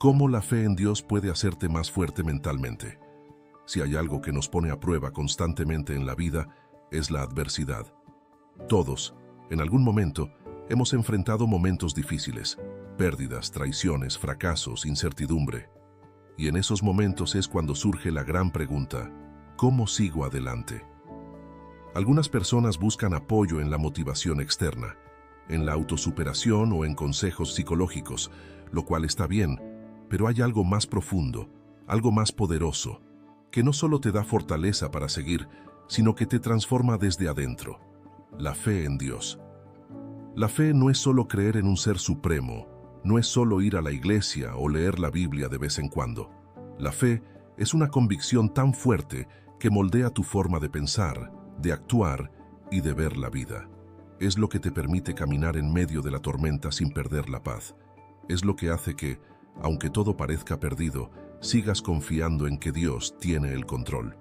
¿Cómo la fe en Dios puede hacerte más fuerte mentalmente? Si hay algo que nos pone a prueba constantemente en la vida, es la adversidad. Todos, en algún momento, hemos enfrentado momentos difíciles, pérdidas, traiciones, fracasos, incertidumbre. Y en esos momentos es cuando surge la gran pregunta: ¿cómo sigo adelante? Algunas personas buscan apoyo en la motivación externa, en la autosuperación o en consejos psicológicos, lo cual está bien, pero hay algo más profundo, algo más poderoso, que no solo te da fortaleza para seguir, sino que te transforma desde adentro: la fe en Dios. La fe no es solo creer en un ser supremo, no es solo ir a la iglesia o leer la Biblia de vez en cuando. La fe es una convicción tan fuerte que moldea tu forma de pensar, de actuar y de ver la vida. Es lo que te permite caminar en medio de la tormenta sin perder la paz. Es lo que hace que, aunque todo parezca perdido, sigas confiando en que Dios tiene el control.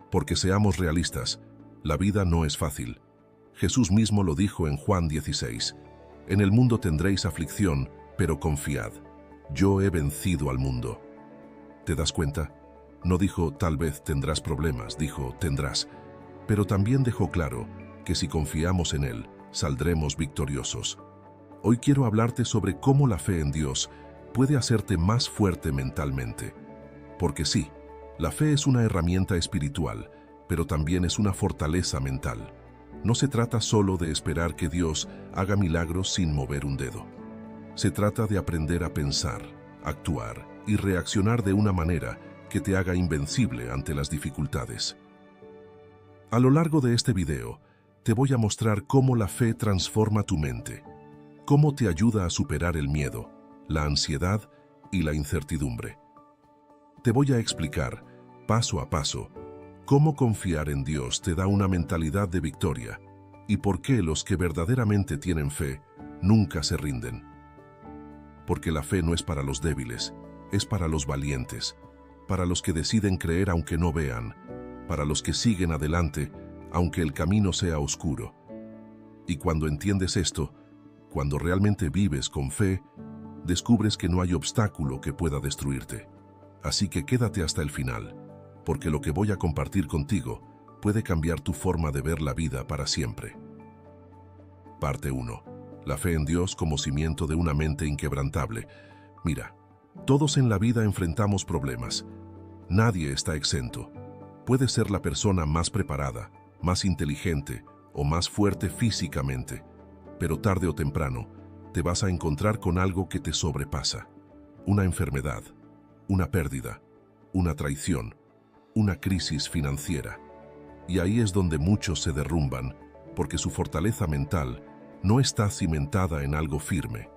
Porque seamos realistas, la vida no es fácil. Jesús mismo lo dijo en Juan 16. En el mundo tendréis aflicción, pero confiad. Yo he vencido al mundo. ¿Te das cuenta? No dijo tal vez tendrás problemas, dijo tendrás. Pero también dejó claro que si confiamos en Él, saldremos victoriosos. Hoy quiero hablarte sobre cómo la fe en Dios puede hacerte más fuerte mentalmente. Porque sí, la fe es una herramienta espiritual, pero también es una fortaleza mental. No se trata solo de esperar que Dios haga milagros sin mover un dedo. Se trata de aprender a pensar, actuar y reaccionar de una manera que te haga invencible ante las dificultades. A lo largo de este video, te voy a mostrar cómo la fe transforma tu mente, cómo te ayuda a superar el miedo, la ansiedad y la incertidumbre. Te voy a explicar, paso a paso, cómo confiar en Dios te da una mentalidad de victoria y por qué los que verdaderamente tienen fe nunca se rinden. Porque la fe no es para los débiles, es para los valientes, para los que deciden creer aunque no vean, para los que siguen adelante aunque el camino sea oscuro. Y cuando entiendes esto, cuando realmente vives con fe, descubres que no hay obstáculo que pueda destruirte. Así que quédate hasta el final, porque lo que voy a compartir contigo puede cambiar tu forma de ver la vida para siempre. Parte 1. La fe en Dios como cimiento de una mente inquebrantable. Mira, todos en la vida enfrentamos problemas. Nadie está exento. Puedes ser la persona más preparada, más inteligente o más fuerte físicamente, pero tarde o temprano te vas a encontrar con algo que te sobrepasa. Una enfermedad, una pérdida, una traición, una crisis financiera. Y ahí es donde muchos se derrumban, porque su fortaleza mental no está cimentada en algo firme.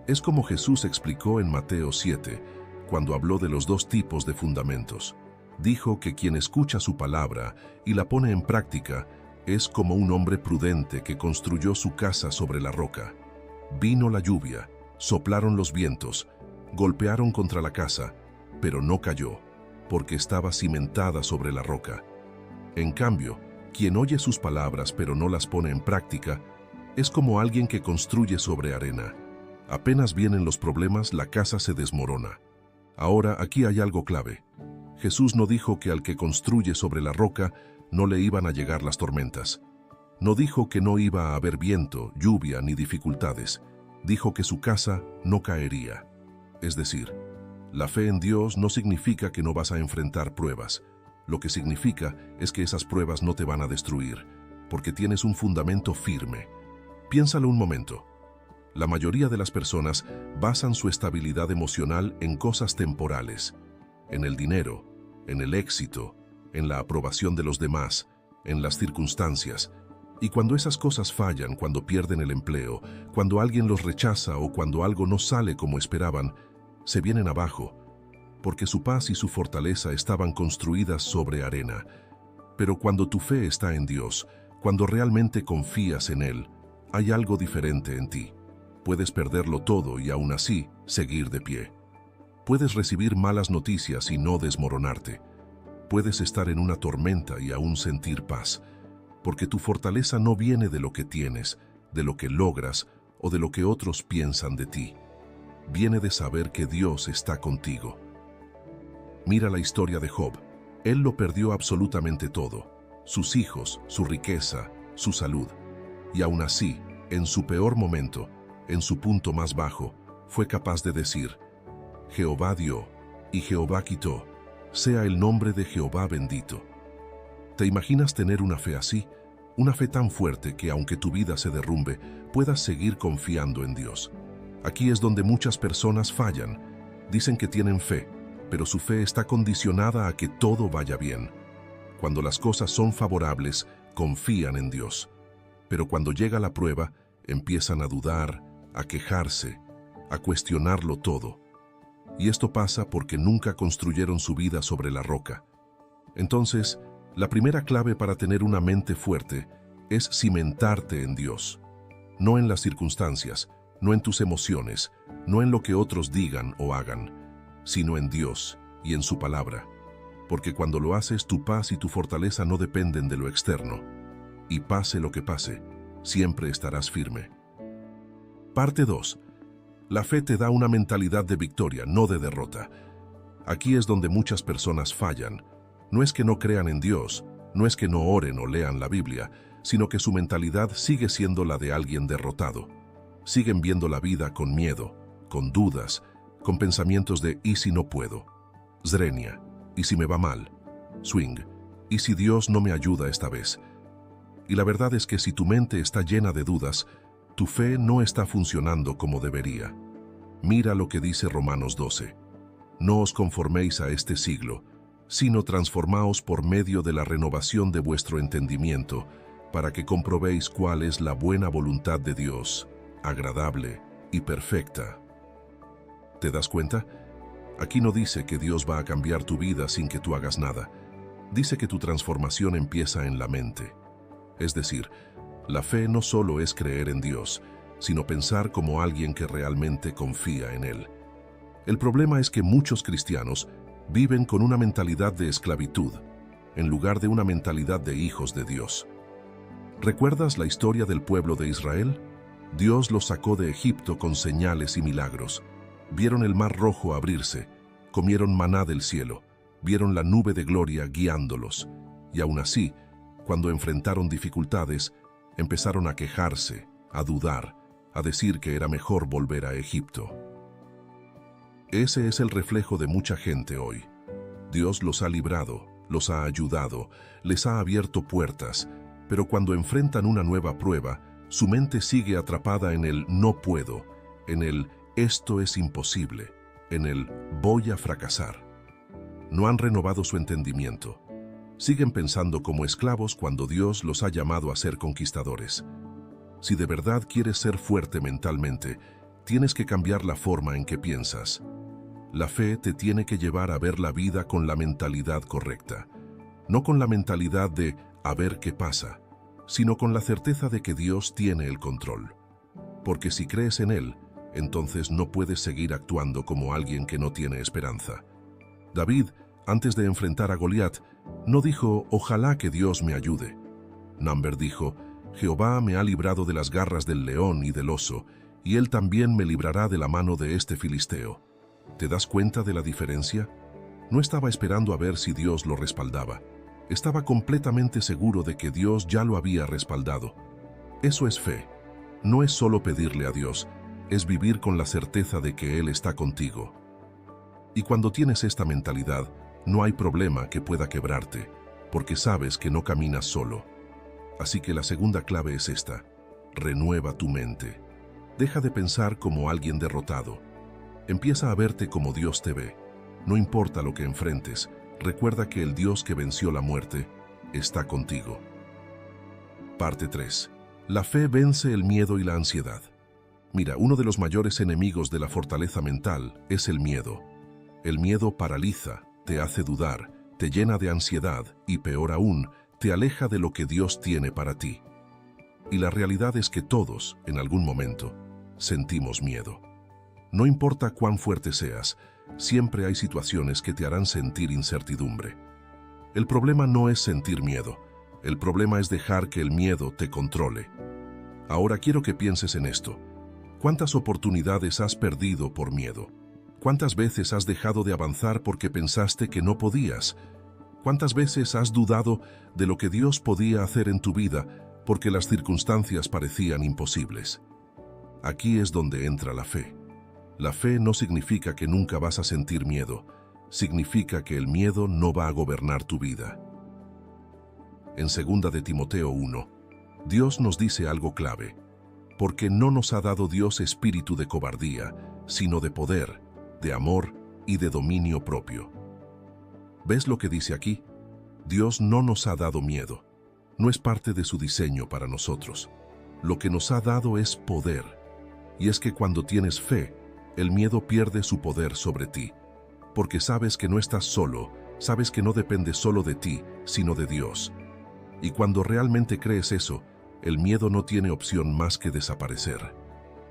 Es como Jesús explicó en Mateo 7, cuando habló de los dos tipos de fundamentos. Dijo que quien escucha su palabra y la pone en práctica es como un hombre prudente que construyó su casa sobre la roca. Vino la lluvia, soplaron los vientos, golpearon contra la casa, pero no cayó, porque estaba cimentada sobre la roca. En cambio, quien oye sus palabras pero no las pone en práctica, es como alguien que construye sobre arena. Apenas vienen los problemas, la casa se desmorona. Ahora, aquí hay algo clave. Jesús no dijo que al que construye sobre la roca no le iban a llegar las tormentas. No dijo que no iba a haber viento, lluvia ni dificultades. Dijo que su casa no caería. Es decir, la fe en Dios no significa que no vas a enfrentar pruebas. Lo que significa es que esas pruebas no te van a destruir, porque tienes un fundamento firme. Piénsalo un momento. La mayoría de las personas basan su estabilidad emocional en cosas temporales, en el dinero, en el éxito, en la aprobación de los demás, en las circunstancias. Y cuando esas cosas fallan, cuando pierden el empleo, cuando alguien los rechaza o cuando algo no sale como esperaban, se vienen abajo, porque su paz y su fortaleza estaban construidas sobre arena. Pero cuando tu fe está en Dios, cuando realmente confías en Él, hay algo diferente en ti. Puedes perderlo todo y aún así seguir de pie. Puedes recibir malas noticias y no desmoronarte. Puedes estar en una tormenta y aún sentir paz, porque tu fortaleza no viene de lo que tienes, de lo que logras o de lo que otros piensan de ti. viene de saber que Dios está contigo. Mira la historia de Job. Él lo perdió absolutamente todo: sus hijos, su riqueza, su salud. Y aún así, en su peor momento, en su punto más bajo, fue capaz de decir: Jehová dio y Jehová quitó, sea el nombre de Jehová bendito. ¿Te imaginas tener una fe así? Una fe tan fuerte que aunque tu vida se derrumbe, puedas seguir confiando en Dios. Aquí es donde muchas personas fallan. Dicen que tienen fe, pero su fe está condicionada a que todo vaya bien. Cuando las cosas son favorables, confían en Dios. Pero cuando llega la prueba, empiezan a dudar, a quejarse, a cuestionarlo todo. Y esto pasa porque nunca construyeron su vida sobre la roca. Entonces, la primera clave para tener una mente fuerte es cimentarte en Dios. No en las circunstancias, no en tus emociones, no en lo que otros digan o hagan, sino en Dios y en su palabra. Porque cuando lo haces, tu paz y tu fortaleza no dependen de lo externo. Y pase lo que pase, siempre estarás firme. Parte 2. La fe te da una mentalidad de victoria, no de derrota. Aquí es donde muchas personas fallan. No es que no crean en Dios, no es que no oren o lean la Biblia, sino que su mentalidad sigue siendo la de alguien derrotado. Siguen viendo la vida con miedo, con dudas, con pensamientos de ¿y si no puedo? Zrenia, ¿y si me va mal? Swing, ¿y si Dios no me ayuda esta vez? Y la verdad es que si tu mente está llena de dudas, tu fe no está funcionando como debería. Mira lo que dice Romanos 12. No os conforméis a este siglo, sino transformaos por medio de la renovación de vuestro entendimiento, para que comprobéis cuál es la buena voluntad de Dios, agradable y perfecta. ¿Te das cuenta? Aquí no dice que Dios va a cambiar tu vida sin que tú hagas nada. Dice que tu transformación empieza en la mente. Es decir, la fe no solo es creer en Dios, sino pensar como alguien que realmente confía en Él. El problema es que muchos cristianos viven con una mentalidad de esclavitud, en lugar de una mentalidad de hijos de Dios. ¿Recuerdas la historia del pueblo de Israel? Dios los sacó de Egipto con señales y milagros. Vieron el mar rojo abrirse, comieron maná del cielo, vieron la nube de gloria guiándolos. Y aún así, cuando enfrentaron dificultades, empezaron a quejarse, a dudar, a decir que era mejor volver a Egipto. Ese es el reflejo de mucha gente hoy. Dios los ha librado, los ha ayudado, les ha abierto puertas, pero cuando enfrentan una nueva prueba, su mente sigue atrapada en el no puedo, en el esto es imposible, en el voy a fracasar. No han renovado su entendimiento. Siguen pensando como esclavos cuando Dios los ha llamado a ser conquistadores. Si de verdad quieres ser fuerte mentalmente, tienes que cambiar la forma en que piensas. La fe te tiene que llevar a ver la vida con la mentalidad correcta, no con la mentalidad de a ver qué pasa, sino con la certeza de que Dios tiene el control. Porque si crees en Él, entonces no puedes seguir actuando como alguien que no tiene esperanza. David, antes de enfrentar a Goliat, no dijo, ojalá que Dios me ayude. Number dijo, Jehová me ha librado de las garras del león y del oso, y Él también me librará de la mano de este filisteo. ¿Te das cuenta de la diferencia? No estaba esperando a ver si Dios lo respaldaba. Estaba completamente seguro de que Dios ya lo había respaldado. Eso es fe. No es solo pedirle a Dios, es vivir con la certeza de que Él está contigo. Y cuando tienes esta mentalidad, no hay problema que pueda quebrarte, porque sabes que no caminas solo. Así que la segunda clave es esta: renueva tu mente. Deja de pensar como alguien derrotado. Empieza a verte como Dios te ve. No importa lo que enfrentes, recuerda que el Dios que venció la muerte está contigo. Parte 3. La fe vence el miedo y la ansiedad. Mira, uno de los mayores enemigos de la fortaleza mental es el miedo. El miedo paraliza, te hace dudar, te llena de ansiedad y, peor aún, te aleja de lo que Dios tiene para ti. Y la realidad es que todos, en algún momento, sentimos miedo. No importa cuán fuerte seas, siempre hay situaciones que te harán sentir incertidumbre. El problema no es sentir miedo, el problema es dejar que el miedo te controle. Ahora quiero que pienses en esto. ¿Cuántas oportunidades has perdido por miedo? ¿Cuántas veces has dejado de avanzar porque pensaste que no podías? ¿Cuántas veces has dudado de lo que Dios podía hacer en tu vida porque las circunstancias parecían imposibles? Aquí es donde entra la fe. La fe no significa que nunca vas a sentir miedo, significa que el miedo no va a gobernar tu vida. En 2 de Timoteo 1, Dios nos dice algo clave, porque no nos ha dado Dios espíritu de cobardía, sino de poder, de amor y de dominio propio. ¿Ves lo que dice aquí? Dios no nos ha dado miedo, no es parte de su diseño para nosotros. Lo que nos ha dado es poder, y es que cuando tienes fe, el miedo pierde su poder sobre ti, porque sabes que no estás solo, sabes que no depende solo de ti, sino de Dios. Y cuando realmente crees eso, el miedo no tiene opción más que desaparecer.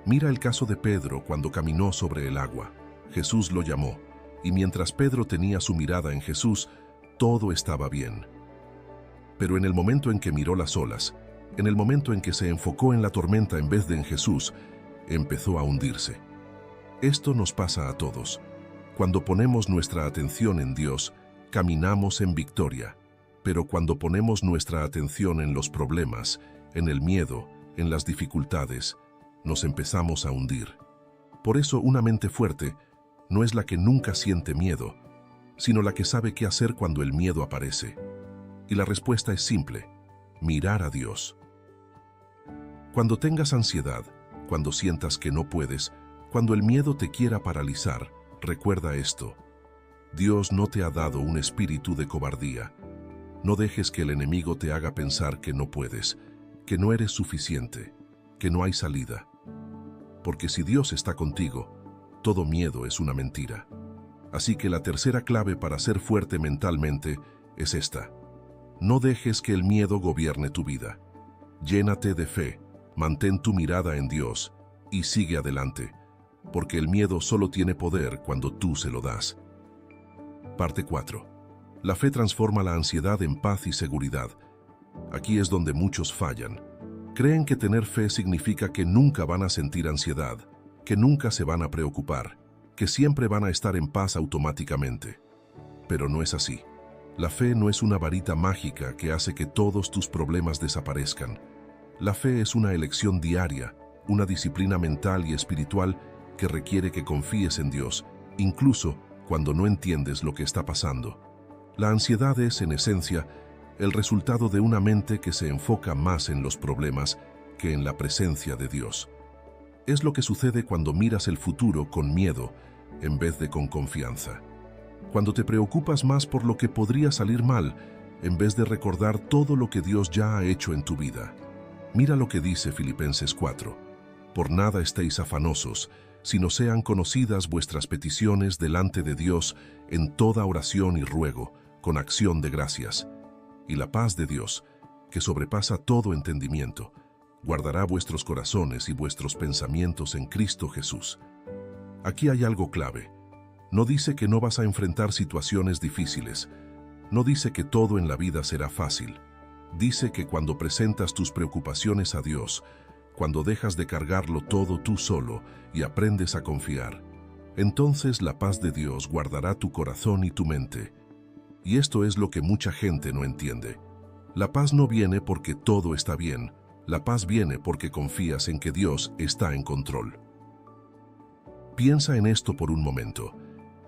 Mira el caso de Pedro cuando caminó sobre el agua. Jesús lo llamó, y mientras Pedro tenía su mirada en Jesús, todo estaba bien. Pero en el momento en que miró las olas, en el momento en que se enfocó en la tormenta en vez de en Jesús, empezó a hundirse. Esto nos pasa a todos. Cuando ponemos nuestra atención en Dios, caminamos en victoria. Pero cuando ponemos nuestra atención en los problemas, en el miedo, en las dificultades, nos empezamos a hundir. Por eso una mente fuerte no es la que nunca siente miedo, sino la que sabe qué hacer cuando el miedo aparece. Y la respuesta es simple: mirar a Dios. Cuando tengas ansiedad, cuando sientas que no puedes, cuando el miedo te quiera paralizar, recuerda esto: Dios no te ha dado un espíritu de cobardía. No dejes que el enemigo te haga pensar que no puedes, que no eres suficiente, que no hay salida. Porque si Dios está contigo, todo miedo es una mentira. Así que la tercera clave para ser fuerte mentalmente es esta: no dejes que el miedo gobierne tu vida. Llénate de fe, mantén tu mirada en Dios y sigue adelante, porque el miedo solo tiene poder cuando tú se lo das. Parte 4. La fe transforma la ansiedad en paz y seguridad. Aquí es donde muchos fallan. Creen que tener fe significa que nunca van a sentir ansiedad, que nunca se van a preocupar, que siempre van a estar en paz automáticamente. Pero no es así. La fe no es una varita mágica que hace que todos tus problemas desaparezcan. La fe es una elección diaria, una disciplina mental y espiritual que requiere que confíes en Dios, incluso cuando no entiendes lo que está pasando. La ansiedad es, en esencia, el resultado de una mente que se enfoca más en los problemas que en la presencia de Dios. Es lo que sucede cuando miras el futuro con miedo en vez de con confianza. Cuando te preocupas más por lo que podría salir mal en vez de recordar todo lo que Dios ya ha hecho en tu vida. Mira lo que dice Filipenses 4. Por nada estéis afanosos, sino sean conocidas vuestras peticiones delante de Dios en toda oración y ruego, con acción de gracias. Y la paz de Dios, que sobrepasa todo entendimiento, guardará vuestros corazones y vuestros pensamientos en Cristo Jesús. Aquí hay algo clave. No dice que no vas a enfrentar situaciones difíciles. No dice que todo en la vida será fácil. Dice que cuando presentas tus preocupaciones a Dios, cuando dejas de cargarlo todo tú solo y aprendes a confiar, entonces la paz de Dios guardará tu corazón y tu mente. Y esto es lo que mucha gente no entiende. La paz no viene porque todo está bien. La paz viene porque confías en que Dios está en control. Piensa en esto por un momento.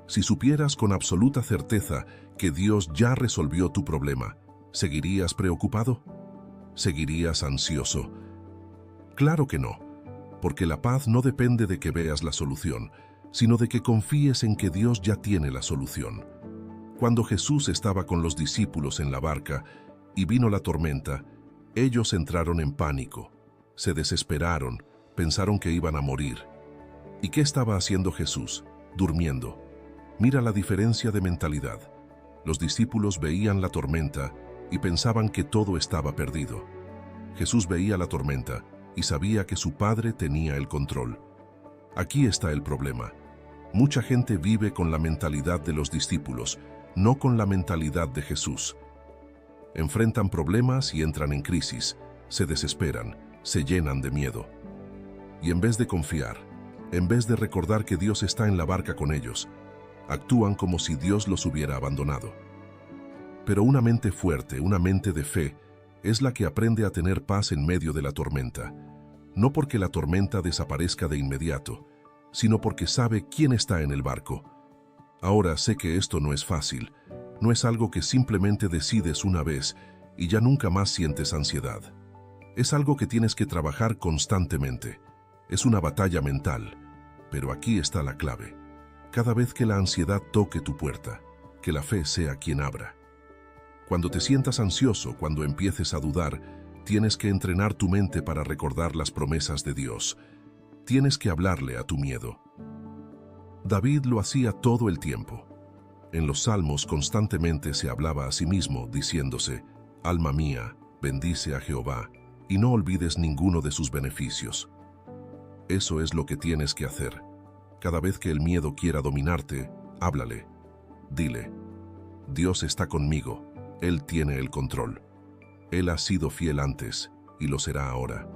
Si supieras con absoluta certeza que Dios ya resolvió tu problema, ¿seguirías preocupado? ¿Seguirías ansioso? Claro que no, porque la paz no depende de que veas la solución, sino de que confíes en que Dios ya tiene la solución. Cuando Jesús estaba con los discípulos en la barca y vino la tormenta, ellos entraron en pánico, se desesperaron, pensaron que iban a morir. ¿Y qué estaba haciendo Jesús? Durmiendo. Mira la diferencia de mentalidad. Los discípulos veían la tormenta y pensaban que todo estaba perdido. Jesús veía la tormenta y sabía que su Padre tenía el control. Aquí está el problema. Mucha gente vive con la mentalidad de los discípulos, no con la mentalidad de Jesús. Enfrentan problemas y entran en crisis, se desesperan, se llenan de miedo. Y en vez de confiar, en vez de recordar que Dios está en la barca con ellos, actúan como si Dios los hubiera abandonado. Pero una mente fuerte, una mente de fe, es la que aprende a tener paz en medio de la tormenta, no porque la tormenta desaparezca de inmediato, sino porque sabe quién está en el barco. Ahora sé que esto no es fácil, no es algo que simplemente decides una vez y ya nunca más sientes ansiedad. Es algo que tienes que trabajar constantemente. Es una batalla mental, pero aquí está la clave. Cada vez que la ansiedad toque tu puerta, que la fe sea quien abra. Cuando te sientas ansioso, cuando empieces a dudar, tienes que entrenar tu mente para recordar las promesas de Dios. Tienes que hablarle a tu miedo. David lo hacía todo el tiempo. En los salmos constantemente se hablaba a sí mismo, diciéndose: «Alma mía, bendice a Jehová, y no olvides ninguno de sus beneficios». Eso es lo que tienes que hacer. Cada vez que el miedo quiera dominarte, háblale. Dile: «Dios está conmigo, Él tiene el control. Él ha sido fiel antes y lo será ahora.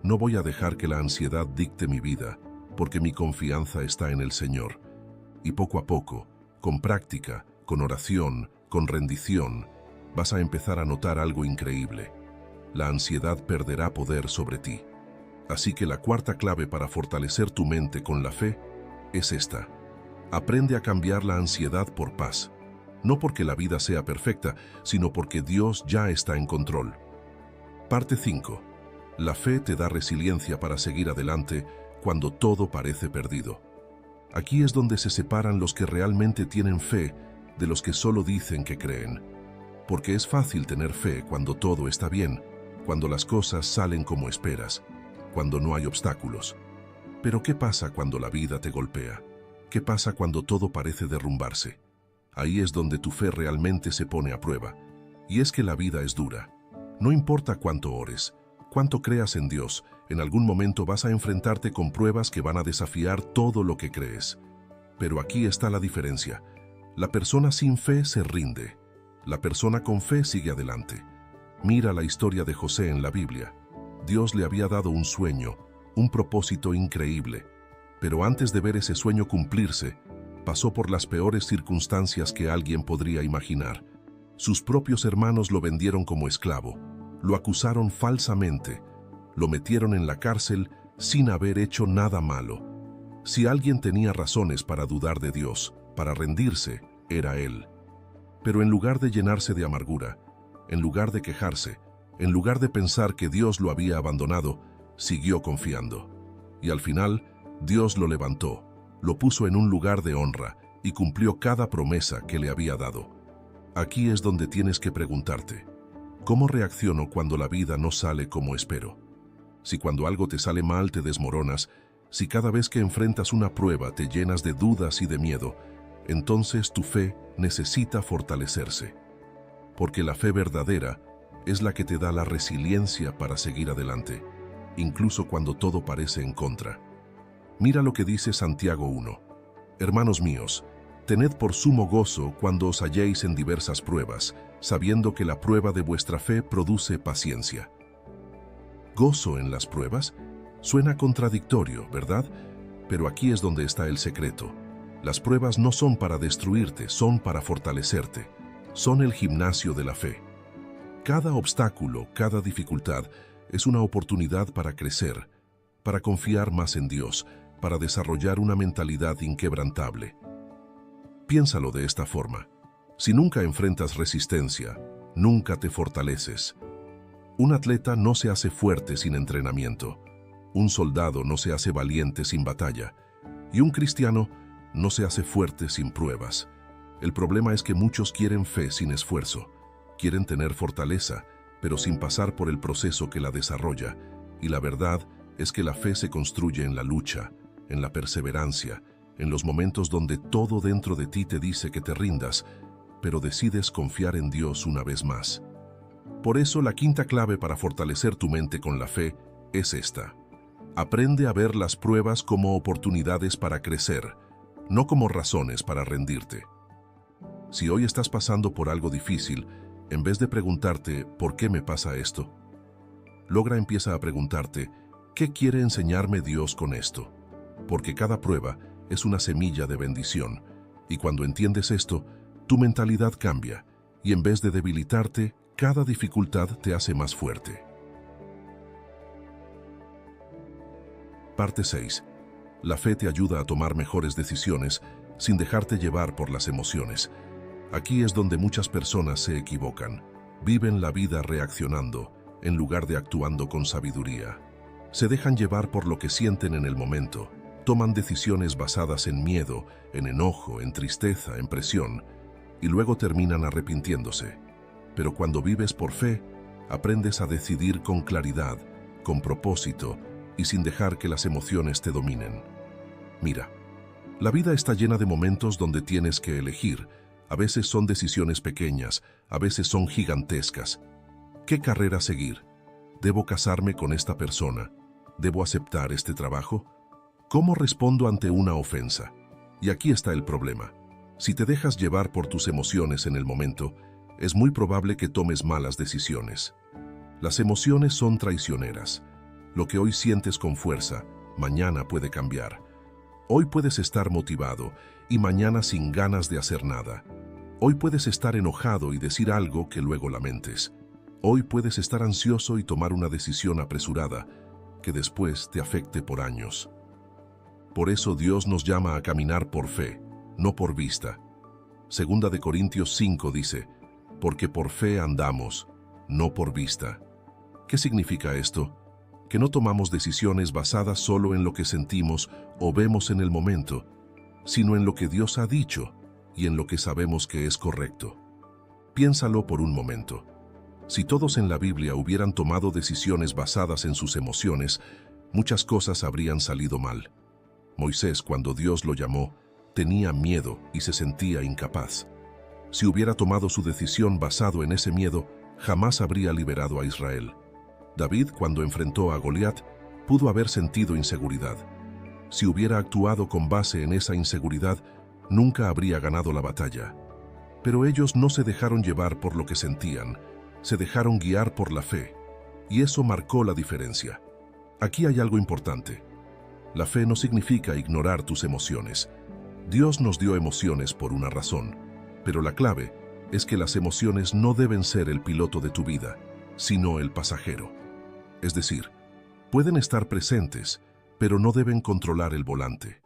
No voy a dejar que la ansiedad dicte mi vida, porque mi confianza está en el Señor». Y poco a poco, con práctica, con oración, con rendición, vas a empezar a notar algo increíble. La ansiedad perderá poder sobre ti. Así que la cuarta clave para fortalecer tu mente con la fe es esta. Aprende a cambiar la ansiedad por paz. No porque la vida sea perfecta, sino porque Dios ya está en control. Parte 5. La fe te da resiliencia para seguir adelante cuando todo parece perdido. Aquí es donde se separan los que realmente tienen fe de los que solo dicen que creen. Porque es fácil tener fe cuando todo está bien, cuando las cosas salen como esperas, cuando no hay obstáculos. Pero ¿qué pasa cuando la vida te golpea? ¿Qué pasa cuando todo parece derrumbarse? Ahí es donde tu fe realmente se pone a prueba. Y es que la vida es dura. No importa cuánto ores, cuánto creas en Dios, en algún momento vas a enfrentarte con pruebas que van a desafiar todo lo que crees. Pero aquí está la diferencia. La persona sin fe se rinde. La persona con fe sigue adelante. Mira la historia de José en la Biblia. Dios le había dado un sueño, un propósito increíble. Pero antes de ver ese sueño cumplirse, pasó por las peores circunstancias que alguien podría imaginar. Sus propios hermanos lo vendieron como esclavo, lo acusaron falsamente, lo metieron en la cárcel sin haber hecho nada malo. Si alguien tenía razones para dudar de Dios, para rendirse, era él. Pero en lugar de llenarse de amargura, en lugar de quejarse, en lugar de pensar que Dios lo había abandonado, siguió confiando. Y al final, Dios lo levantó, lo puso en un lugar de honra y cumplió cada promesa que le había dado. Aquí es donde tienes que preguntarte: ¿cómo reacciono cuando la vida no sale como espero? Si cuando algo te sale mal te desmoronas, si cada vez que enfrentas una prueba te llenas de dudas y de miedo, entonces tu fe necesita fortalecerse. Porque la fe verdadera es la que te da la resiliencia para seguir adelante, incluso cuando todo parece en contra. Mira lo que dice Santiago 1. Hermanos míos, tened por sumo gozo cuando os halléis en diversas pruebas, sabiendo que la prueba de vuestra fe produce paciencia. ¿Gozo en las pruebas? Suena contradictorio, ¿verdad? Pero aquí es donde está el secreto. Las pruebas no son para destruirte, son para fortalecerte. Son el gimnasio de la fe. Cada obstáculo, cada dificultad, es una oportunidad para crecer, para confiar más en Dios, para desarrollar una mentalidad inquebrantable. Piénsalo de esta forma. Si nunca enfrentas resistencia, nunca te fortaleces. Un atleta no se hace fuerte sin entrenamiento. Un soldado no se hace valiente sin batalla. Y un cristiano no se hace fuerte sin pruebas. El problema es que muchos quieren fe sin esfuerzo. Quieren tener fortaleza, pero sin pasar por el proceso que la desarrolla. Y la verdad es que la fe se construye en la lucha, en la perseverancia, en los momentos donde todo dentro de ti te dice que te rindas, pero decides confiar en Dios una vez más. Por eso la quinta clave para fortalecer tu mente con la fe es esta. Aprende a ver las pruebas como oportunidades para crecer, no como razones para rendirte. Si hoy estás pasando por algo difícil, en vez de preguntarte ¿por qué me pasa esto?, empieza a preguntarte ¿Qué quiere enseñarme Dios con esto? Porque cada prueba es una semilla de bendición, y cuando entiendes esto, tu mentalidad cambia, y en vez de debilitarte, cada dificultad te hace más fuerte. Parte 6. La fe te ayuda a tomar mejores decisiones sin dejarte llevar por las emociones. Aquí es donde muchas personas se equivocan. Viven la vida reaccionando, en lugar de actuando con sabiduría. Se dejan llevar por lo que sienten en el momento. Toman decisiones basadas en miedo, en enojo, en tristeza, en presión, y luego terminan arrepintiéndose. Pero cuando vives por fe, aprendes a decidir con claridad, con propósito y sin dejar que las emociones te dominen. Mira, la vida está llena de momentos donde tienes que elegir. A veces son decisiones pequeñas, a veces son gigantescas. ¿Qué carrera seguir? ¿Debo casarme con esta persona? ¿Debo aceptar este trabajo? ¿Cómo respondo ante una ofensa? Y aquí está el problema. Si te dejas llevar por tus emociones en el momento, es muy probable que tomes malas decisiones. Las emociones son traicioneras. Lo que hoy sientes con fuerza, mañana puede cambiar. Hoy puedes estar motivado y mañana sin ganas de hacer nada. Hoy puedes estar enojado y decir algo que luego lamentes. Hoy puedes estar ansioso y tomar una decisión apresurada que después te afecte por años. Por eso Dios nos llama a caminar por fe, no por vista. Segunda de Corintios 5 dice, porque por fe andamos, no por vista. ¿Qué significa esto? Que no tomamos decisiones basadas solo en lo que sentimos o vemos en el momento, sino en lo que Dios ha dicho y en lo que sabemos que es correcto. Piénsalo por un momento. Si todos en la Biblia hubieran tomado decisiones basadas en sus emociones, muchas cosas habrían salido mal. Moisés, cuando Dios lo llamó, tenía miedo y se sentía incapaz. Si hubiera tomado su decisión basado en ese miedo, jamás habría liberado a Israel. David, cuando enfrentó a Goliat, pudo haber sentido inseguridad. Si hubiera actuado con base en esa inseguridad, nunca habría ganado la batalla. Pero ellos no se dejaron llevar por lo que sentían, se dejaron guiar por la fe, y eso marcó la diferencia. Aquí hay algo importante. La fe no significa ignorar tus emociones. Dios nos dio emociones por una razón, pero la clave es que las emociones no deben ser el piloto de tu vida, sino el pasajero. Es decir, pueden estar presentes, pero no deben controlar el volante.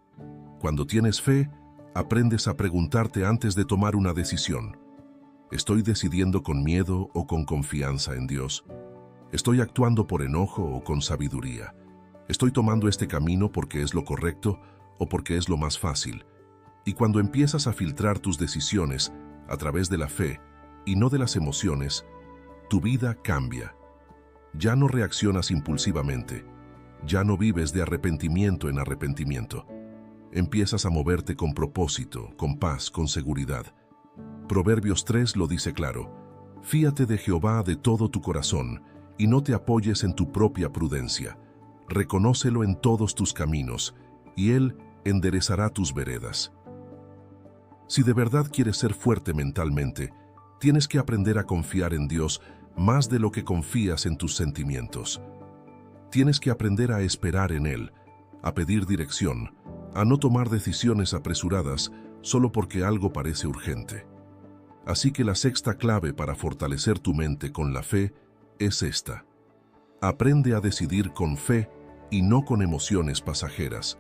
Cuando tienes fe, aprendes a preguntarte antes de tomar una decisión. ¿Estoy decidiendo con miedo o con confianza en Dios? ¿Estoy actuando por enojo o con sabiduría? ¿Estoy tomando este camino porque es lo correcto o porque es lo más fácil? Y cuando empiezas a filtrar tus decisiones a través de la fe y no de las emociones, tu vida cambia. Ya no reaccionas impulsivamente, ya no vives de arrepentimiento en arrepentimiento. Empiezas a moverte con propósito, con paz, con seguridad. Proverbios 3 lo dice claro: fíate de Jehová de todo tu corazón y no te apoyes en tu propia prudencia. Reconócelo en todos tus caminos, y Él enderezará tus veredas. Si de verdad quieres ser fuerte mentalmente, tienes que aprender a confiar en Dios más de lo que confías en tus sentimientos. Tienes que aprender a esperar en Él, a pedir dirección, a no tomar decisiones apresuradas solo porque algo parece urgente. Así que la sexta clave para fortalecer tu mente con la fe es esta. Aprende a decidir con fe y no con emociones pasajeras,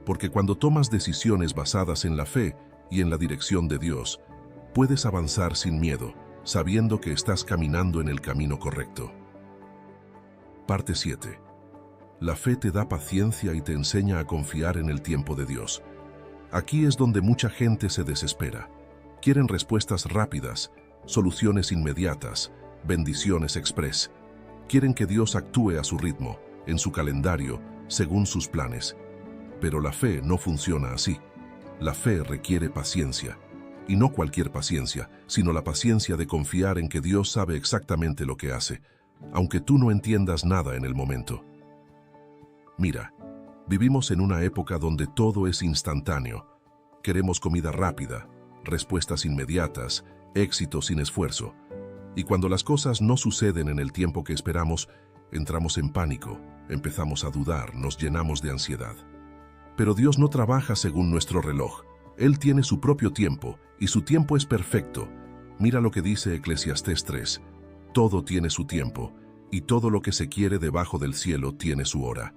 porque cuando tomas decisiones basadas en la fe y en la dirección de Dios, puedes avanzar sin miedo, sabiendo que estás caminando en el camino correcto. Parte 7. La fe te da paciencia y te enseña a confiar en el tiempo de Dios. Aquí es donde mucha gente se desespera. Quieren respuestas rápidas, soluciones inmediatas, bendiciones express. Quieren que Dios actúe a su ritmo, en su calendario, según sus planes. Pero la fe no funciona así. La fe requiere paciencia. Y no cualquier paciencia, sino la paciencia de confiar en que Dios sabe exactamente lo que hace, aunque tú no entiendas nada en el momento. Mira, vivimos en una época donde todo es instantáneo. Queremos comida rápida, respuestas inmediatas, éxito sin esfuerzo. Y cuando las cosas no suceden en el tiempo que esperamos, Entramos en pánico, empezamos a dudar, nos llenamos de ansiedad. Pero Dios no trabaja según nuestro reloj. Él tiene su propio tiempo, y su tiempo es perfecto. Mira lo que dice Eclesiastés 3. Todo tiene su tiempo, y todo lo que se quiere debajo del cielo tiene su hora.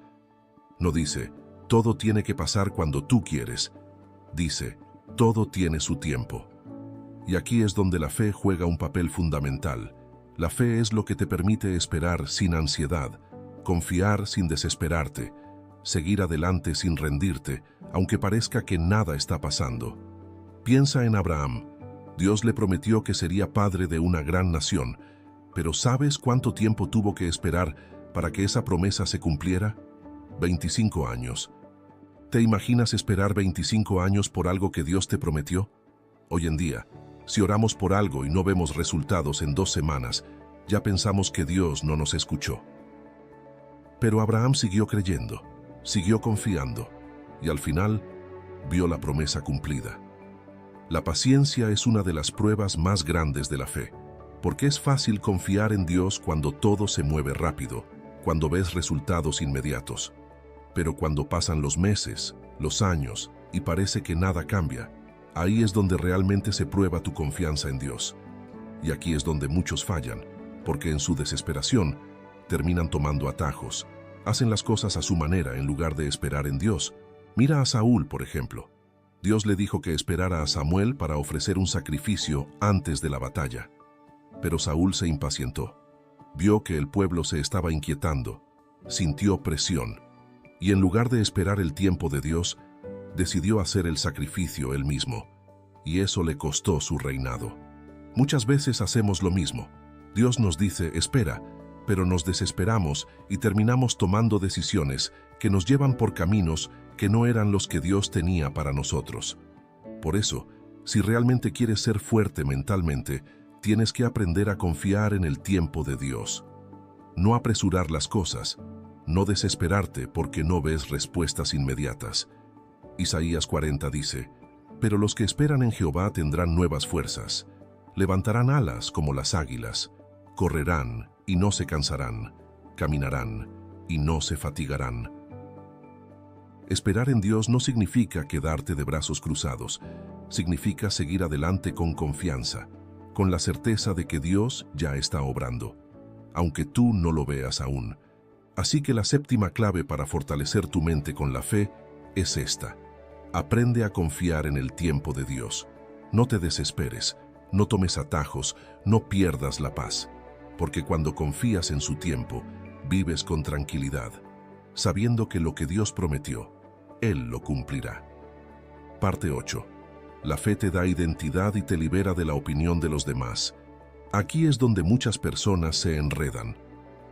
No dice, todo tiene que pasar cuando tú quieres. Dice, todo tiene su tiempo. Y aquí es donde la fe juega un papel fundamental. La fe es lo que te permite esperar sin ansiedad, confiar sin desesperarte, seguir adelante sin rendirte, aunque parezca que nada está pasando. Piensa en Abraham. Dios le prometió que sería padre de una gran nación, pero ¿sabes cuánto tiempo tuvo que esperar para que esa promesa se cumpliera? 25 años. ¿Te imaginas esperar 25 años por algo que Dios te prometió? Hoy en día, si oramos por algo y no vemos resultados en 2 semanas, ya pensamos que Dios no nos escuchó. Pero Abraham siguió creyendo, siguió confiando, y al final vio la promesa cumplida. La paciencia es una de las pruebas más grandes de la fe, porque es fácil confiar en Dios cuando todo se mueve rápido, cuando ves resultados inmediatos. Pero cuando pasan los meses, los años, y parece que nada cambia, ahí es donde realmente se prueba tu confianza en Dios. Y aquí es donde muchos fallan, porque en su desesperación terminan tomando atajos, hacen las cosas a su manera en lugar de esperar en Dios. Mira a Saúl, por ejemplo. Dios le dijo que esperara a Samuel para ofrecer un sacrificio antes de la batalla. Pero Saúl se impacientó. Vio que el pueblo se estaba inquietando, sintió presión, y en lugar de esperar el tiempo de Dios, decidió hacer el sacrificio él mismo, y eso le costó su reinado. Muchas veces hacemos lo mismo. Dios nos dice, espera, pero nos desesperamos y terminamos tomando decisiones que nos llevan por caminos que no eran los que Dios tenía para nosotros. Por eso, si realmente quieres ser fuerte mentalmente, tienes que aprender a confiar en el tiempo de Dios. No apresurar las cosas, no desesperarte porque no ves respuestas inmediatas. Isaías 40 dice, pero los que esperan en Jehová tendrán nuevas fuerzas, levantarán alas como las águilas, correrán y no se cansarán, caminarán y no se fatigarán. Esperar en Dios no significa quedarte de brazos cruzados, significa seguir adelante con confianza, con la certeza de que Dios ya está obrando, aunque tú no lo veas aún. Así que la séptima clave para fortalecer tu mente con la fe es esta. Aprende a confiar en el tiempo de Dios. No te desesperes, no tomes atajos, no pierdas la paz, porque cuando confías en su tiempo, vives con tranquilidad, sabiendo que lo que Dios prometió, Él lo cumplirá. Parte 8. La fe te da identidad y te libera de la opinión de los demás. Aquí es donde muchas personas se enredan.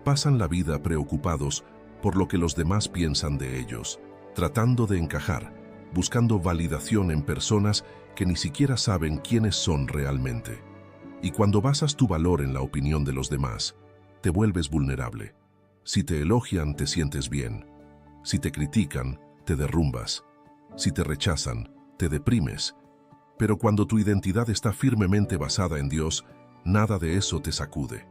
Pasan la vida preocupados por lo que los demás piensan de ellos, tratando de encajar, buscando validación en personas que ni siquiera saben quiénes son realmente. Y cuando basas tu valor en la opinión de los demás, te vuelves vulnerable. Si te elogian, te sientes bien. Si te critican, te derrumbas. Si te rechazan, te deprimes. Pero cuando tu identidad está firmemente basada en Dios, nada de eso te sacude.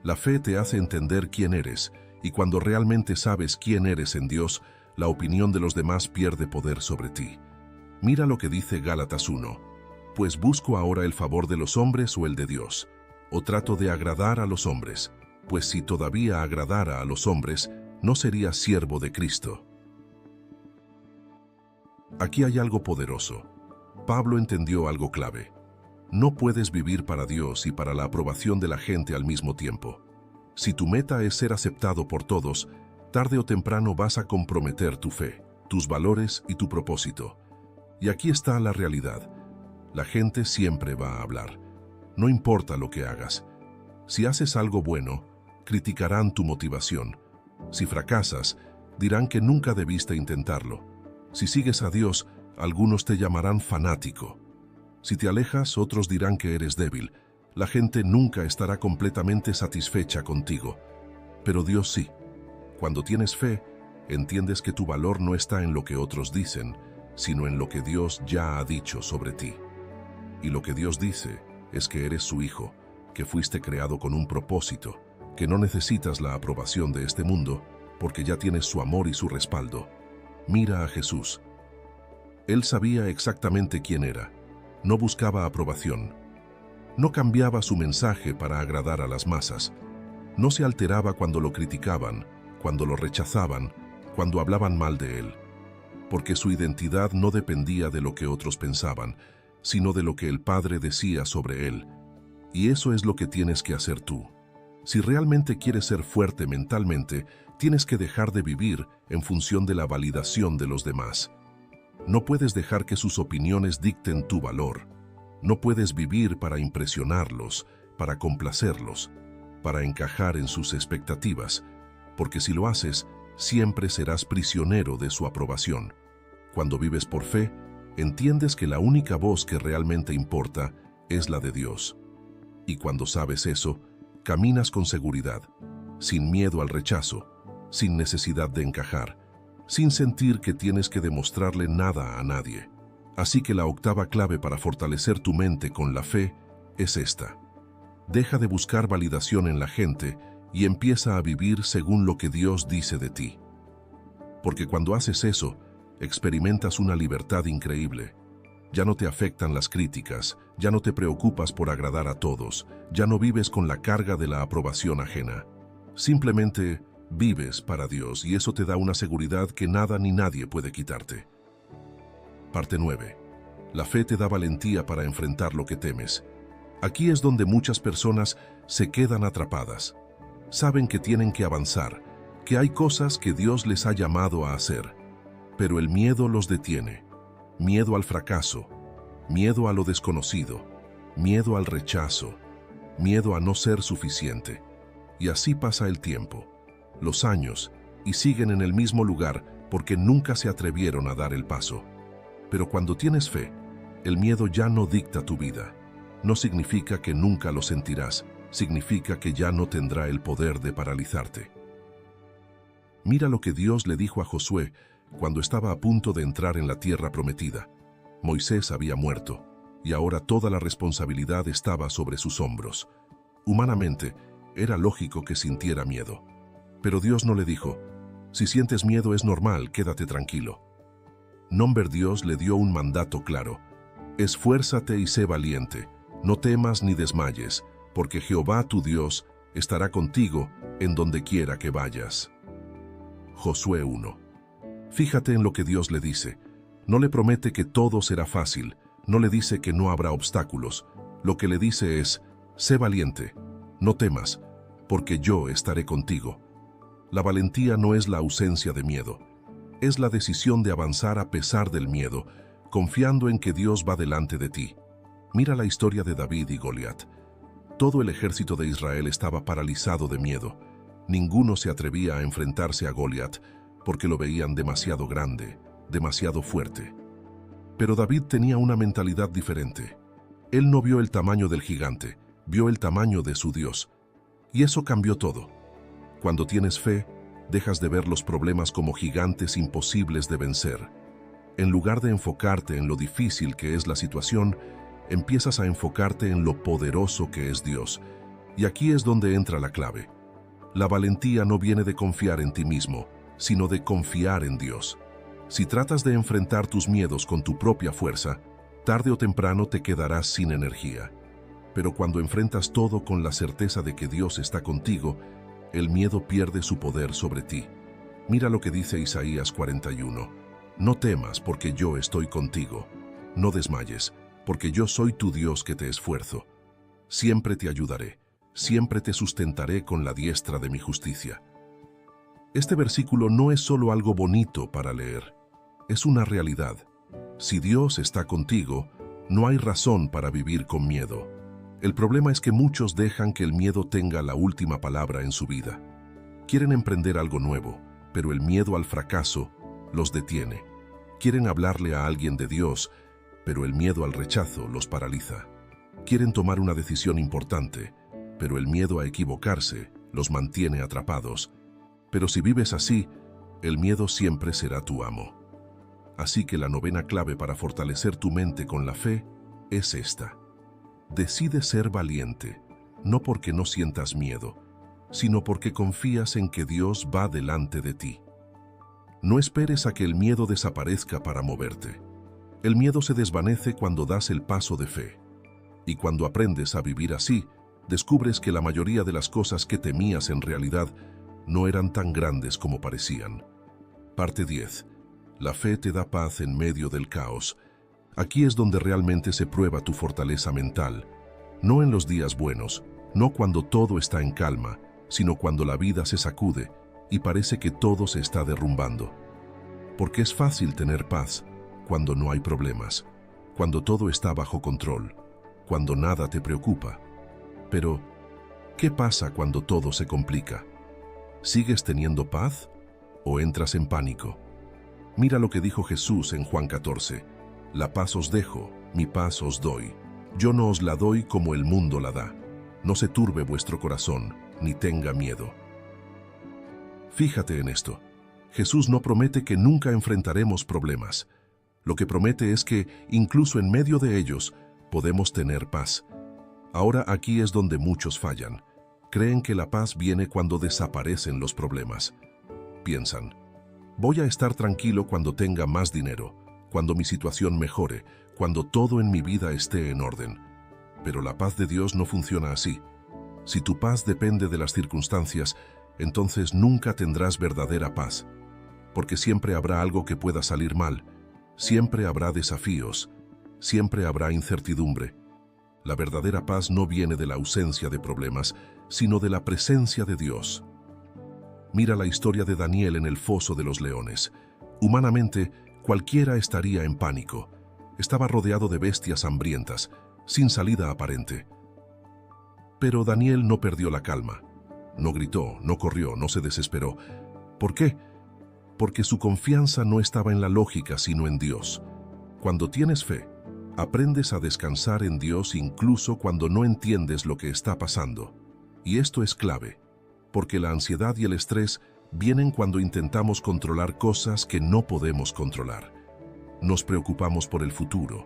La fe te hace entender quién eres, y cuando realmente sabes quién eres en Dios, la opinión de los demás pierde poder sobre ti. Mira lo que dice Gálatas 1. Pues busco ahora el favor de los hombres o el de Dios, o trato de agradar a los hombres, pues si todavía agradara a los hombres, no sería siervo de Cristo. Aquí hay algo poderoso. Pablo entendió algo clave. No puedes vivir para Dios y para la aprobación de la gente al mismo tiempo. Si tu meta es ser aceptado por todos, tarde o temprano vas a comprometer tu fe, tus valores y tu propósito. Y aquí está la realidad. La gente siempre va a hablar. No importa lo que hagas. Si haces algo bueno, criticarán tu motivación. Si fracasas, dirán que nunca debiste intentarlo. Si sigues a Dios, algunos te llamarán fanático. Si te alejas, otros dirán que eres débil. La gente nunca estará completamente satisfecha contigo. Pero Dios sí. Cuando tienes fe, entiendes que tu valor no está en lo que otros dicen, sino en lo que Dios ya ha dicho sobre ti. Y lo que Dios dice es que eres su hijo, que fuiste creado con un propósito, que no necesitas la aprobación de este mundo, porque ya tienes su amor y su respaldo. Mira a Jesús. Él sabía exactamente quién era. No buscaba aprobación. No cambiaba su mensaje para agradar a las masas. No se alteraba cuando lo criticaban, cuando lo rechazaban, cuando hablaban mal de él. Porque su identidad no dependía de lo que otros pensaban, sino de lo que el Padre decía sobre él. Y eso es lo que tienes que hacer tú. Si realmente quieres ser fuerte mentalmente, tienes que dejar de vivir en función de la validación de los demás. No puedes dejar que sus opiniones dicten tu valor. No puedes vivir para impresionarlos, para complacerlos, para encajar en sus expectativas, porque si lo haces, siempre serás prisionero de su aprobación. Cuando vives por fe, entiendes que la única voz que realmente importa es la de Dios. Y cuando sabes eso, caminas con seguridad, sin miedo al rechazo, sin necesidad de encajar, sin sentir que tienes que demostrarle nada a nadie. Así que la octava clave para fortalecer tu mente con la fe es esta. Deja de buscar validación en la gente y empieza a vivir según lo que Dios dice de ti. Porque cuando haces eso, experimentas una libertad increíble. Ya no te afectan las críticas, ya no te preocupas por agradar a todos, ya no vives con la carga de la aprobación ajena. Simplemente vives para Dios y eso te da una seguridad que nada ni nadie puede quitarte. Parte 9. La fe te da valentía para enfrentar lo que temes. Aquí es donde muchas personas se quedan atrapadas. Saben que tienen que avanzar, que hay cosas que Dios les ha llamado a hacer, pero el miedo los detiene. Miedo al fracaso, miedo a lo desconocido, miedo al rechazo, miedo a no ser suficiente. Y así pasa el tiempo, los años, y siguen en el mismo lugar porque nunca se atrevieron a dar el paso. Pero cuando tienes fe, el miedo ya no dicta tu vida. No significa que nunca lo sentirás, significa que ya no tendrá el poder de paralizarte. Mira lo que Dios le dijo a Josué cuando estaba a punto de entrar en la tierra prometida. Moisés había muerto, y ahora toda la responsabilidad estaba sobre sus hombros. Humanamente, era lógico que sintiera miedo. Pero Dios no le dijo, si sientes miedo es normal, quédate tranquilo. Dios le dio un mandato claro. Esfuérzate y sé valiente, no temas ni desmayes, porque Jehová tu Dios estará contigo en donde quiera que vayas. Josué 1. Fíjate en lo que Dios le dice. No le promete que todo será fácil, no le dice que no habrá obstáculos. Lo que le dice es, sé valiente, no temas, porque yo estaré contigo. La valentía no es la ausencia de miedo, es la decisión de avanzar a pesar del miedo, confiando en que Dios va delante de ti. Mira la historia de David y Goliat. Todo el ejército de Israel estaba paralizado de miedo. Ninguno se atrevía a enfrentarse a Goliat, porque lo veían demasiado grande, demasiado fuerte. Pero David tenía una mentalidad diferente. Él no vio el tamaño del gigante, vio el tamaño de su Dios. Y eso cambió todo. Cuando tienes fe, dejas de ver los problemas como gigantes imposibles de vencer. En lugar de enfocarte en lo difícil que es la situación, empiezas a enfocarte en lo poderoso que es Dios. Y aquí es donde entra la clave. La valentía no viene de confiar en ti mismo, sino de confiar en Dios. Si tratas de enfrentar tus miedos con tu propia fuerza, tarde o temprano te quedarás sin energía. Pero cuando enfrentas todo con la certeza de que Dios está contigo, el miedo pierde su poder sobre ti. Mira lo que dice Isaías 41. No temas, porque yo estoy contigo. No desmayes, porque yo soy tu Dios que te esfuerzo. Siempre te ayudaré, siempre te sustentaré con la diestra de mi justicia. Este versículo no es solo algo bonito para leer, es una realidad. Si Dios está contigo, no hay razón para vivir con miedo. El problema es que muchos dejan que el miedo tenga la última palabra en su vida. Quieren emprender algo nuevo, pero el miedo al fracaso los detiene. Quieren hablarle a alguien de Dios, pero el miedo al rechazo los paraliza. Quieren tomar una decisión importante, pero el miedo a equivocarse los mantiene atrapados. Pero si vives así, el miedo siempre será tu amo. Así que la novena clave para fortalecer tu mente con la fe es esta. Decide ser valiente, no porque no sientas miedo, sino porque confías en que Dios va delante de ti. No esperes a que el miedo desaparezca para moverte. El miedo se desvanece cuando das el paso de fe. Y cuando aprendes a vivir así, descubres que la mayoría de las cosas que temías en realidad no eran tan grandes como parecían. Parte 10. La fe te da paz en medio del caos. Aquí es donde realmente se prueba tu fortaleza mental. No en los días buenos, no cuando todo está en calma, sino cuando la vida se sacude y parece que todo se está derrumbando. Porque es fácil tener paz cuando no hay problemas, cuando todo está bajo control, cuando nada te preocupa. Pero, ¿qué pasa cuando todo se complica? ¿Sigues teniendo paz o entras en pánico? Mira lo que dijo Jesús en Juan 14. La paz os dejo, mi paz os doy. Yo no os la doy como el mundo la da. No se turbe vuestro corazón, ni tenga miedo. Fíjate en esto. Jesús no promete que nunca enfrentaremos problemas. Lo que promete es que, incluso en medio de ellos, podemos tener paz. Ahora aquí es donde muchos fallan. Creen que la paz viene cuando desaparecen los problemas. Piensan, voy a estar tranquilo cuando tenga más dinero, cuando mi situación mejore, cuando todo en mi vida esté en orden. Pero la paz de Dios no funciona así. Si tu paz depende de las circunstancias, entonces nunca tendrás verdadera paz. Porque siempre habrá algo que pueda salir mal, siempre habrá desafíos, siempre habrá incertidumbre. La verdadera paz no viene de la ausencia de problemas, sino de la presencia de Dios. Mira la historia de Daniel en el foso de los leones. Humanamente, cualquiera estaría en pánico. Estaba rodeado de bestias hambrientas, sin salida aparente. Pero Daniel no perdió la calma. No gritó, no corrió, no se desesperó. ¿Por qué? Porque su confianza no estaba en la lógica, sino en Dios. Cuando tienes fe, aprendes a descansar en Dios incluso cuando no entiendes lo que está pasando. Y esto es clave, porque la ansiedad y el estrés vienen cuando intentamos controlar cosas que no podemos controlar. Nos preocupamos por el futuro,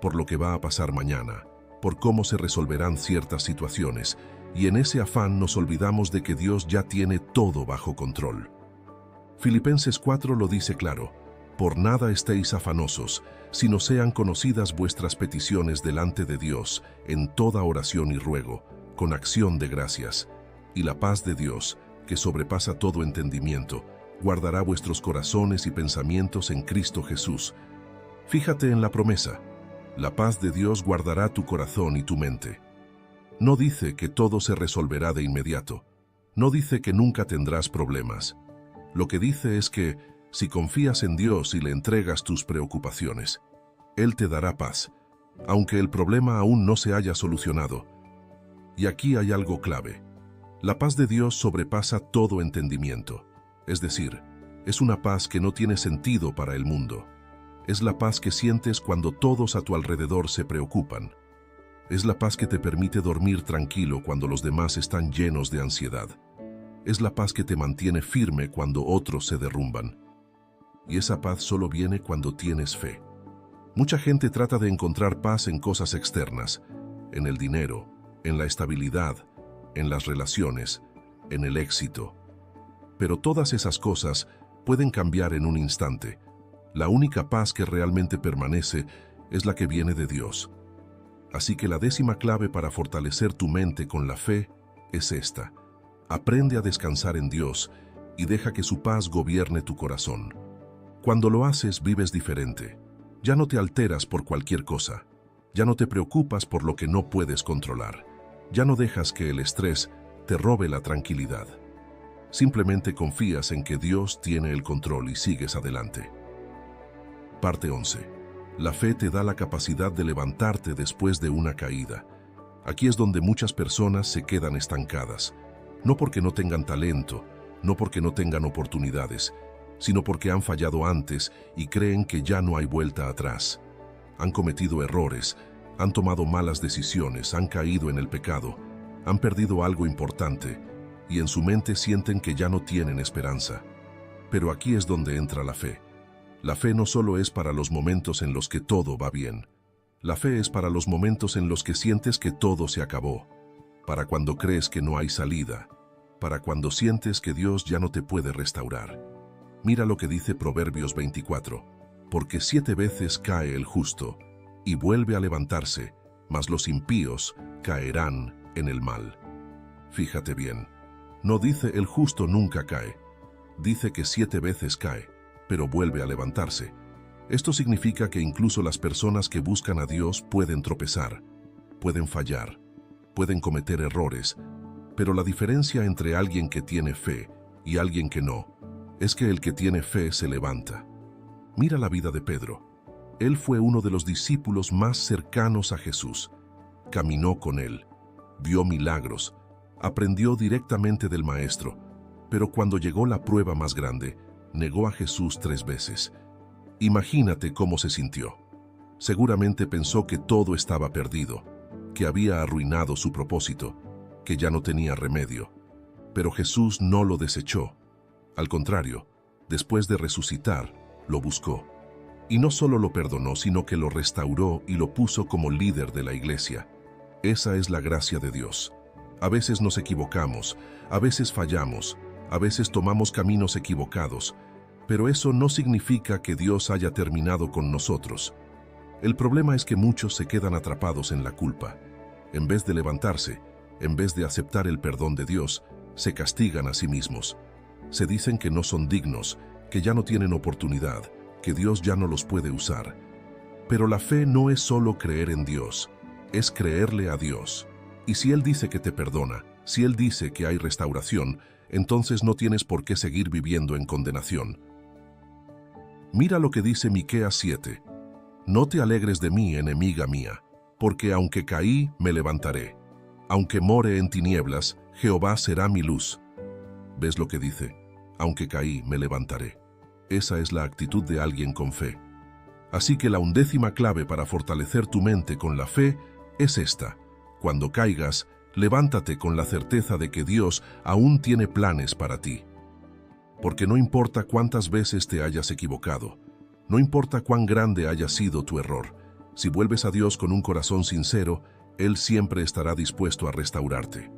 por lo que va a pasar mañana, por cómo se resolverán ciertas situaciones, y en ese afán nos olvidamos de que Dios ya tiene todo bajo control. Filipenses 4 lo dice claro: por nada estéis afanosos, sino sean conocidas vuestras peticiones delante de Dios, en toda oración y ruego, con acción de gracias. Y la paz de Dios, que sobrepasa todo entendimiento, guardará vuestros corazones y pensamientos en Cristo Jesús. Fíjate en la promesa: la paz de Dios guardará tu corazón y tu mente. No dice que todo se resolverá de inmediato. No dice que nunca tendrás problemas. Lo que dice es que, si confías en Dios y le entregas tus preocupaciones, Él te dará paz, aunque el problema aún no se haya solucionado. Y aquí hay algo clave. La paz de Dios sobrepasa todo entendimiento. Es decir, es una paz que no tiene sentido para el mundo. Es la paz que sientes cuando todos a tu alrededor se preocupan. Es la paz que te permite dormir tranquilo cuando los demás están llenos de ansiedad. Es la paz que te mantiene firme cuando otros se derrumban. Y esa paz solo viene cuando tienes fe. Mucha gente trata de encontrar paz en cosas externas, en el dinero, en la estabilidad, en las relaciones, en el éxito. Pero todas esas cosas pueden cambiar en un instante. La única paz que realmente permanece es la que viene de Dios. Así que la 10ª clave para fortalecer tu mente con la fe es esta: aprende a descansar en Dios y deja que su paz gobierne tu corazón. Cuando lo haces, vives diferente. Ya no te alteras por cualquier cosa. Ya no te preocupas por lo que no puedes controlar. Ya no dejas que el estrés te robe la tranquilidad. Simplemente confías en que Dios tiene el control y sigues adelante. Parte 11. La fe te da la capacidad de levantarte después de una caída. Aquí es donde muchas personas se quedan estancadas. No porque no tengan talento, no porque no tengan oportunidades, sino porque han fallado antes y creen que ya no hay vuelta atrás. Han cometido errores, han tomado malas decisiones, han caído en el pecado, han perdido algo importante y en su mente sienten que ya no tienen esperanza. Pero aquí es donde entra la fe. La fe no solo es para los momentos en los que todo va bien. La fe es para los momentos en los que sientes que todo se acabó, para cuando crees que no hay salida, para cuando sientes que Dios ya no te puede restaurar. Mira lo que dice Proverbios 24, porque 7 veces cae el justo y vuelve a levantarse, mas los impíos caerán en el mal. Fíjate bien, no dice el justo nunca cae, dice que 7 veces cae, pero vuelve a levantarse. Esto significa que incluso las personas que buscan a Dios pueden tropezar, pueden fallar, pueden cometer errores, pero la diferencia entre alguien que tiene fe y alguien que no, es que el que tiene fe se levanta. Mira la vida de Pedro. Él fue uno de los discípulos más cercanos a Jesús. Caminó con él, vio milagros, aprendió directamente del Maestro, pero cuando llegó la prueba más grande, negó a Jesús 3 veces. Imagínate cómo se sintió. Seguramente pensó que todo estaba perdido, que había arruinado su propósito, que ya no tenía remedio. Pero Jesús no lo desechó. Al contrario, después de resucitar, lo buscó. Y no solo lo perdonó, sino que lo restauró y lo puso como líder de la iglesia. Esa es la gracia de Dios. A veces nos equivocamos, a veces fallamos, a veces tomamos caminos equivocados, pero eso no significa que Dios haya terminado con nosotros. El problema es que muchos se quedan atrapados en la culpa. En vez de levantarse, en vez de aceptar el perdón de Dios, se castigan a sí mismos. Se dicen que no son dignos, que ya no tienen oportunidad, que Dios ya no los puede usar. Pero la fe no es solo creer en Dios, es creerle a Dios. Y si Él dice que te perdona, si Él dice que hay restauración, entonces no tienes por qué seguir viviendo en condenación. Mira lo que dice Miqueas 7. No te alegres de mí, enemiga mía, porque aunque caí, me levantaré. Aunque more en tinieblas, Jehová será mi luz. ¿Ves lo que dice? Aunque caí, me levantaré. Esa es la actitud de alguien con fe. Así que la 11ª clave para fortalecer tu mente con la fe es esta. Cuando caigas, levántate con la certeza de que Dios aún tiene planes para ti. Porque no importa cuántas veces te hayas equivocado, no importa cuán grande haya sido tu error, si vuelves a Dios con un corazón sincero, Él siempre estará dispuesto a restaurarte.